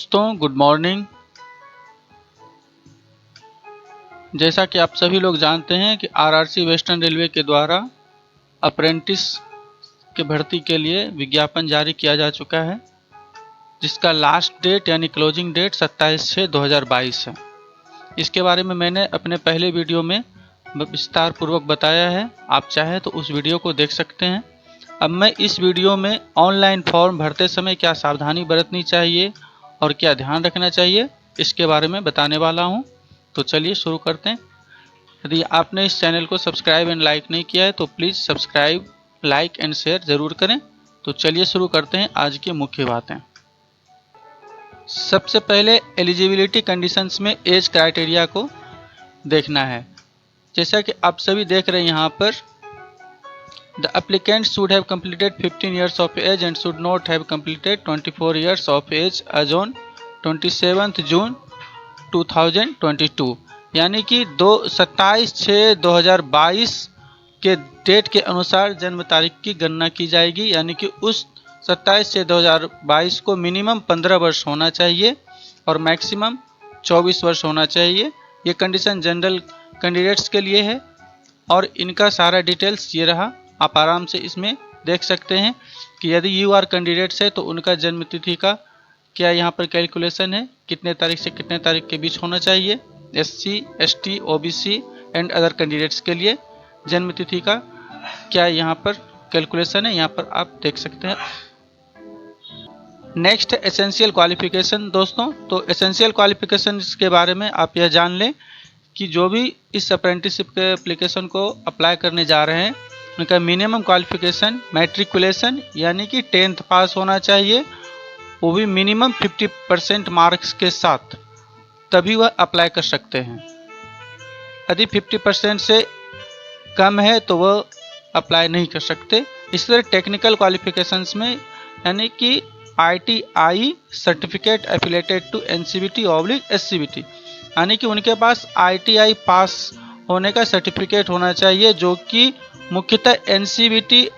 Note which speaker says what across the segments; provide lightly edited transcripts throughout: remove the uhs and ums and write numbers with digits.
Speaker 1: दोस्तों good morning. जैसा कि आप सभी लोग जानते हैं कि आरआरसी वेस्टर्न रेलवे के द्वारा अप्रेंटिस के भर्ती के लिए विज्ञापन जारी किया जा चुका है, जिसका लास्ट डेट यानी क्लोजिंग डेट 27/6/2022 है। इसके बारे में मैंने अपने पहले वीडियो में विस्तार पूर्वक बताया है, आप चाहें तो उस वीडियो को देख सकते हैं। अब मैं इस वीडियो में ऑनलाइन फॉर्म भरते समय क्या सावधानी बरतनी चाहिए और क्या ध्यान रखना चाहिए, इसके बारे में बताने वाला हूं। तो चलिए शुरू करते हैं। यदि आपने इस चैनल को सब्सक्राइब एंड लाइक नहीं किया है तो please subscribe, like and share ज़रूर करें। तो चलिए शुरू करते हैं आज की मुख्य बातें। सबसे पहले एलिजिबिलिटी कंडीशंस में एज क्राइटेरिया को देखना है। जैसा कि आप सभी देख रहे हैं यहाँ पर, the applicant should have completed 15 years of age and should not have completed 24 years of age as on 27 June 2022, यानी कि 27/6/2022 के डेट के अनुसार जन्म तारीख की गणना की जाएगी। यानी कि उस 27/6/2022 को मिनिमम 15 वर्ष होना चाहिए और मैक्सिमम 24 वर्ष होना चाहिए। ये कंडीशन जनरल कैंडिडेट्स के लिए है और इनका सारा डिटेल्स ये रहा। आप आराम से इसमें देख सकते हैं कि यदि यू आर कैंडिडेट्स है तो उनका जन्म तिथि का क्या यहाँ पर कैलकुलेशन है, कितने तारीख से कितने तारीख के बीच होना चाहिए। SC, ST, OBC and other candidates के लिए जन्म तिथि का क्या यहाँ पर कैलकुलेशन है, यहाँ पर आप देख सकते हैं। नेक्स्ट है एसेंशियल क्वालिफिकेशन। दोस्तों, तो एसेंशियल क्वालिफिकेशन के बारे में आप यह जान लें कि जो भी इस अप्रेंटिसशिप के एप्लीकेशन को अप्लाई करने जा रहे हैं उनका मिनिमम क्वालिफिकेशन मैट्रिकुलेशन यानी कि 10th पास होना चाहिए, वो भी मिनिमम 50% मार्क्स के साथ, तभी वह अप्लाई कर सकते हैं। यदि 50% से कम है तो वह अप्लाई नहीं कर सकते। इस तरह टेक्निकल क्वालिफिकेशंस में यानी कि ITI certificate affiliated to NCVT/SCVT, यानी कि उनके पास ITI पास होने का सर्टिफिकेट होना चाहिए जो कि मुख्यतः NCVT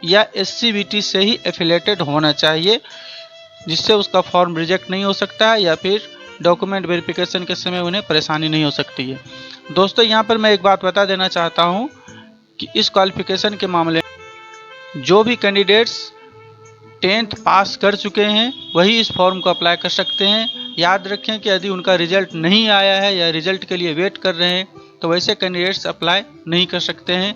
Speaker 1: या SCVT से ही एफिलेटेड होना चाहिए, जिससे उसका फॉर्म रिजेक्ट नहीं हो सकता है या फिर डॉक्यूमेंट वेरिफिकेशन के समय उन्हें परेशानी नहीं हो सकती है। दोस्तों, यहाँ पर मैं एक बात बता देना चाहता हूँ कि इस क्वालिफिकेशन के मामले में जो भी कैंडिडेट्स 10th पास कर चुके हैं वही इस फॉर्म को अप्लाई कर सकते हैं। याद रखें कि यदि उनका रिजल्ट नहीं आया है या रिजल्ट के लिए वेट कर रहे हैं तो वैसे कैंडिडेट्स अप्लाई नहीं कर सकते हैं।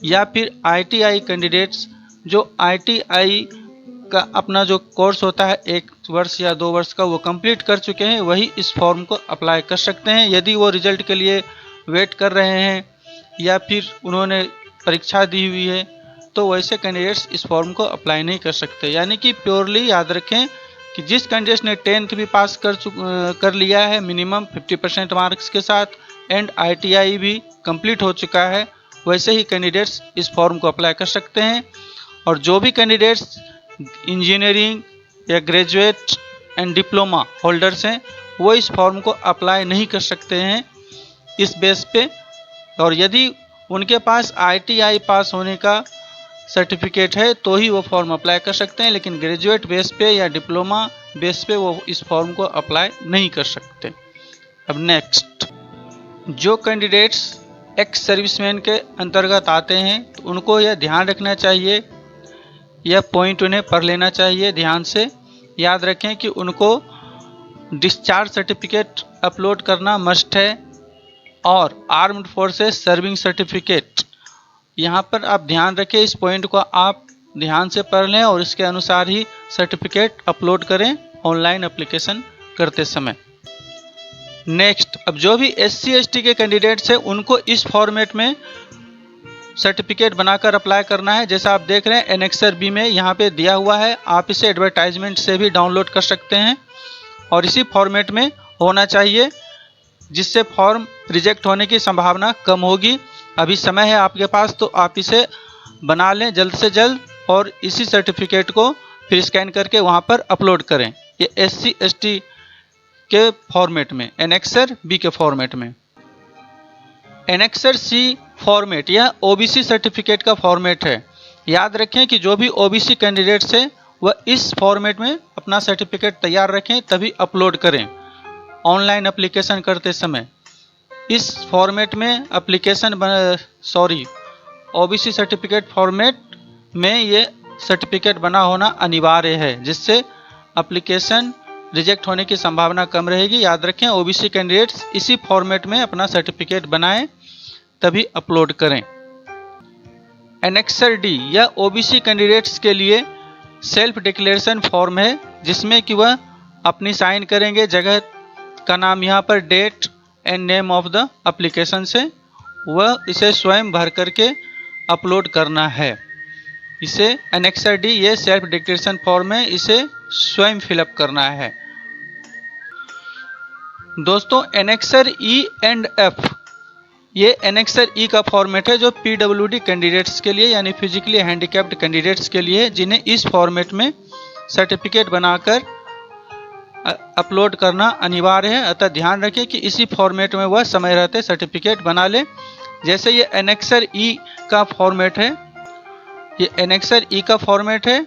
Speaker 1: या फिर ITI कैंडिडेट्स जो ITI का अपना जो कोर्स होता है 1 वर्ष या 2 वर्ष का, वो कंप्लीट कर चुके हैं वही इस फॉर्म को अप्लाई कर सकते हैं। यदि वो रिजल्ट के लिए वेट कर रहे हैं या फिर उन्होंने परीक्षा दी हुई है तो वैसे कैंडिडेट्स इस फॉर्म को अप्लाई नहीं कर सकते। यानी कि प्योरली याद रखें कि जिस कैंडिडेट ने 10th भी पास कर लिया है मिनिमम 50% मार्क्स के साथ एंड ITI भी कंप्लीट हो चुका है, वैसे ही कैंडिडेट्स इस फॉर्म को अप्लाई कर सकते हैं। और जो भी कैंडिडेट्स इंजीनियरिंग या ग्रेजुएट एंड डिप्लोमा होल्डर्स हैं वो इस फॉर्म को अप्लाई नहीं कर सकते हैं इस बेस पे। और यदि उनके पास ITI पास होने का सर्टिफिकेट है तो ही वो फॉर्म अप्लाई कर सकते हैं, लेकिन ग्रेजुएट बेस पे या डिप्लोमा बेस पे वो इस फॉर्म को अप्लाई नहीं कर सकते। अब नेक्स्ट, जो कैंडिडेट्स एक्स सर्विसमैन के अंतर्गत आते हैं तो उनको यह ध्यान रखना चाहिए, यह पॉइंट उन्हें पढ़ लेना चाहिए ध्यान से। याद रखें कि उनको डिस्चार्ज सर्टिफिकेट अपलोड करना मस्ट है और आर्म्ड फोर्सेस सर्विंग सर्टिफिकेट, यहाँ पर आप ध्यान रखें, इस पॉइंट को आप ध्यान से पढ़ लें और इसके अनुसार ही सर्टिफिकेट अपलोड करें ऑनलाइन एप्लीकेशन करते समय। नेक्स्ट, अब जो भी SC ST के कैंडिडेट्स हैं उनको इस फॉर्मेट में सर्टिफिकेट बनाकर अप्लाई करना है। जैसा आप देख रहे हैं एनेक्सर B में यहाँ पे दिया हुआ है, आप इसे एडवर्टाइजमेंट से भी डाउनलोड कर सकते हैं और इसी फॉर्मेट में होना चाहिए, जिससे फॉर्म रिजेक्ट होने की संभावना कम होगी। अभी समय है आपके पास तो आप इसे बना लें जल्द से जल्द और इसी सर्टिफिकेट को फिर स्कैन करके वहाँ पर अपलोड करें। ये SC ST के फॉर्मेट में, एनेक्सर B के फॉर्मेट में। एनेक्सर C फॉर्मेट यह OBC सर्टिफिकेट का फॉर्मेट है। याद रखें कि जो भी OBC कैंडिडेट्स हैं वह इस फॉर्मेट में अपना सर्टिफिकेट तैयार रखें, तभी अपलोड करें। ऑनलाइन एप्लीकेशन करते समय इस फॉर्मेट में ओबीसी सर्टिफिकेट फॉर्मेट में ये सर्टिफिकेट बना होना अनिवार्य है, जिससे एप्लीकेशन रिजेक्ट होने की संभावना कम रहेगी। याद रखें, ओबीसी कैंडिडेट्स इसी फॉर्मेट में अपना सर्टिफिकेट बनाएं, तभी अपलोड करें। एनेक्सर डी यह ओबीसी कैंडिडेट्स के लिए सेल्फ डिक्लेरेशन फॉर्म है, जिसमें कि वह अपनी साइन करेंगे, जगह का नाम यहाँ पर date and name of the application से वह इसे स्वयं भर करके अपलोड करना है। इसे एनेक्सर डी ये सेल्फ डिक्लेरेशन फॉर्म है, इसे स्वयं फिलअप करना है। दोस्तों एनेक्सर ई एंड एफ ये एनेक्सर ई का फॉर्मेट है, जो पीडब्ल्यूडी कैंडिडेट्स के लिए यानी फिजिकली हैंडीकैप्ड कैंडिडेट्स के लिए, जिन्हें इस फॉर्मेट में सर्टिफिकेट बनाकर अपलोड करना अनिवार्य है। अतः ध्यान रखें कि इसी फॉर्मेट में वह समय रहते सर्टिफिकेट बना ले। जैसे ये एनेक्सर ई का फॉर्मेट है, ये एनेक्सर ई का फॉर्मेट है,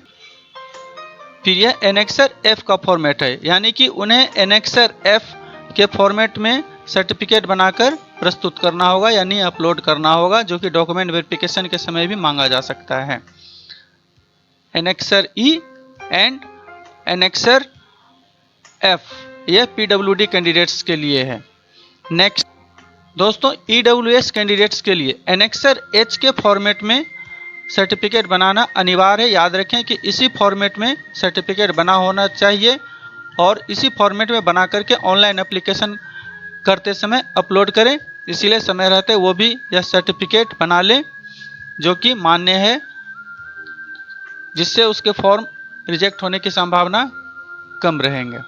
Speaker 1: फिर यह एनेक्सर एफ का फॉर्मेट है, यानी कि उन्हें एनेक्सर एफ के फॉर्मेट में सर्टिफिकेट बनाकर प्रस्तुत करना होगा, यानी अपलोड करना होगा, जो कि डॉक्यूमेंट वेरिफिकेशन के समय भी मांगा जा सकता है। Annexure E and annexure F यह पीडब्ल्यूडी कैंडिडेट्स के लिए है। नेक्स्ट दोस्तों ईडब्ल्यूएस कैंडिडेट्स के लिए एनेक्सर एच के फॉर्मेट में सर्टिफिकेट बनाना अनिवार्य है। याद रखें कि इसी फॉर्मेट में सर्टिफिकेट बना होना चाहिए और इसी फॉर्मेट में बना करके ऑनलाइन एप्लीकेशन करते समय अपलोड करें। इसीलिए समय रहते वो भी यह सर्टिफिकेट बना लें, जो कि मान्य है, जिससे उसके फॉर्म रिजेक्ट होने की संभावना कम रहेंगे।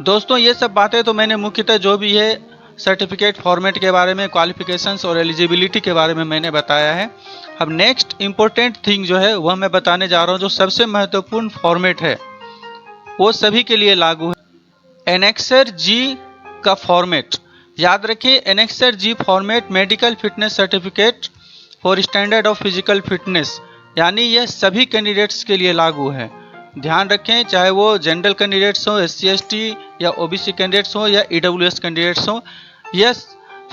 Speaker 1: दोस्तों ये सब बातें तो मैंने मुख्यतः जो भी है सर्टिफिकेट फॉर्मेट के बारे में, क्वालिफिकेशंस और एलिजिबिलिटी के बारे में मैंने बताया है। अब नेक्स्ट इम्पोर्टेंट थिंग जो है वह मैं बताने जा रहा हूँ, जो सबसे महत्वपूर्ण फॉर्मेट है वो सभी के लिए लागू है। एनेक्सर जी का फॉर्मेट याद रखिए। Annexure G format medical fitness certificate for standard of physical fitness, यानी यह सभी कैंडिडेट्स के लिए लागू है। ध्यान रखें, चाहे वो जनरल कैंडिडेट्स हो, SC ST या OBC कैंडिडेट्स हो या EWS कैंडिडेट्स हो, यह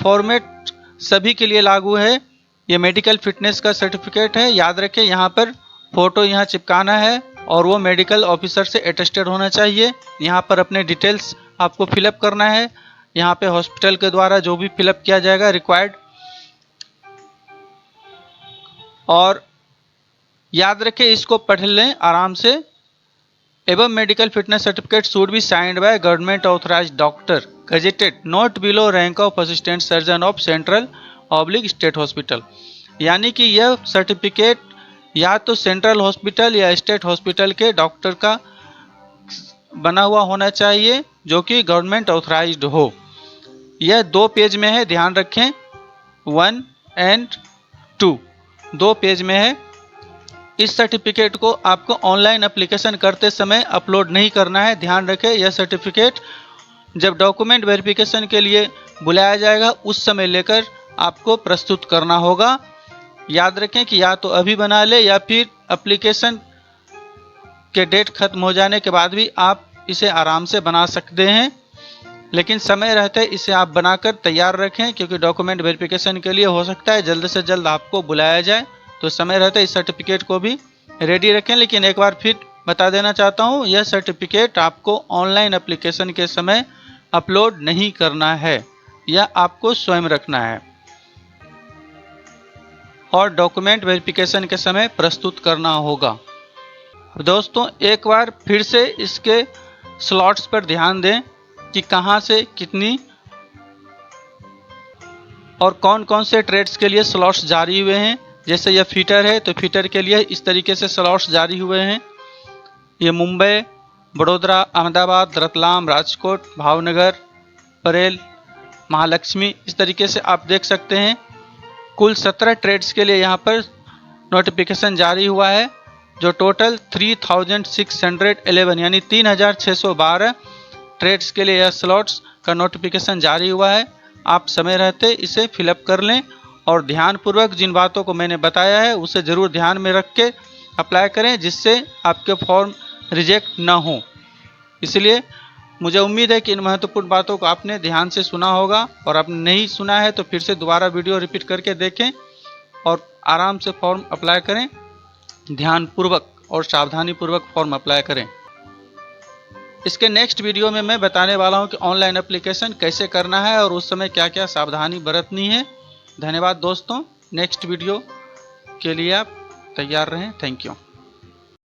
Speaker 1: फॉर्मेट सभी के लिए लागू है। ये मेडिकल फिटनेस का सर्टिफिकेट है। याद रखें, यहाँ पर फोटो यहाँ चिपकाना है और वो मेडिकल ऑफिसर से अटेस्टेड होना चाहिए। यहाँ पर अपने डिटेल्स आपको फिलअप करना है। यहाँ पे हॉस्पिटल के द्वारा जो भी फिलअप किया जाएगा रिक्वायर्ड, और याद रखें, इसको पढ़ लें आराम से। एवं medical fitness certificate should be signed by government authorised doctor gazetted not below rank of assistant surgeon of central oblique state hospital, यानी कि यह सर्टिफिकेट या तो सेंट्रल हॉस्पिटल या स्टेट हॉस्पिटल के डॉक्टर का बना हुआ होना चाहिए, जो कि गवर्नमेंट ऑथराइज्ड हो। यह 2 पेज में है, ध्यान रखें, 1 and 2 2 पेज में है। इस सर्टिफिकेट को आपको ऑनलाइन एप्लीकेशन करते समय अपलोड नहीं करना है। ध्यान रखें, यह सर्टिफिकेट जब डॉक्यूमेंट वेरिफिकेशन के लिए बुलाया जाएगा उस समय लेकर आपको प्रस्तुत करना होगा। याद रखें कि या तो अभी बना ले या फिर एप्लीकेशन के डेट खत्म हो जाने के बाद भी आप इसे आराम से बना सकते हैं, लेकिन समय रहते इसे आप बनाकर तैयार रखें, क्योंकि डॉक्यूमेंट वेरिफिकेशन के लिए हो सकता है जल्द से जल्द आपको बुलाया जाए, तो समय रहते इस सर्टिफिकेट को भी रेडी रखें। लेकिन एक बार फिर बता देना चाहता हूँ, यह सर्टिफिकेट आपको ऑनलाइन एप्लीकेशन के समय अपलोड नहीं करना है, यह आपको स्वयं रखना है और डॉक्यूमेंट वेरिफिकेशन के समय प्रस्तुत करना होगा। दोस्तों एक बार फिर से इसके स्लॉट्स पर ध्यान दें कि कहां से कितनी और कौन कौन से ट्रेड्स के लिए स्लॉट्स जारी हुए हैं। जैसे यह फिटर है तो फिटर के लिए इस तरीके से स्लॉट्स जारी हुए हैं। ये मुंबई, बड़ोदरा, अहमदाबाद, रतलाम, राजकोट, भावनगर, परेल, महालक्ष्मी, इस तरीके से आप देख सकते हैं। कुल 17 ट्रेड्स के लिए यहाँ पर नोटिफिकेशन जारी हुआ है, जो टोटल 3611 यानी 3612 ट्रेड्स के लिए यह स्लॉट्स का नोटिफिकेशन जारी हुआ है। आप समय रहते इसे फिलअप कर लें और ध्यानपूर्वक जिन बातों को मैंने बताया है उसे ज़रूर ध्यान में रख के अप्लाई करें, जिससे आपके फॉर्म रिजेक्ट ना हो। इसलिए मुझे उम्मीद है कि इन महत्वपूर्ण बातों को आपने ध्यान से सुना होगा, और आपने नहीं सुना है तो फिर से दोबारा वीडियो रिपीट करके देखें और आराम से फॉर्म अप्लाई करें। ध्यानपूर्वक और सावधानीपूर्वक फॉर्म अप्लाई करें। इसके नेक्स्ट वीडियो में मैं बताने वाला हूं कि ऑनलाइन एप्लीकेशन कैसे करना है और उस समय क्या क्या सावधानी बरतनी है। धन्यवाद दोस्तों। नेक्स्ट वीडियो के लिए आप तैयार रहें। Thank you.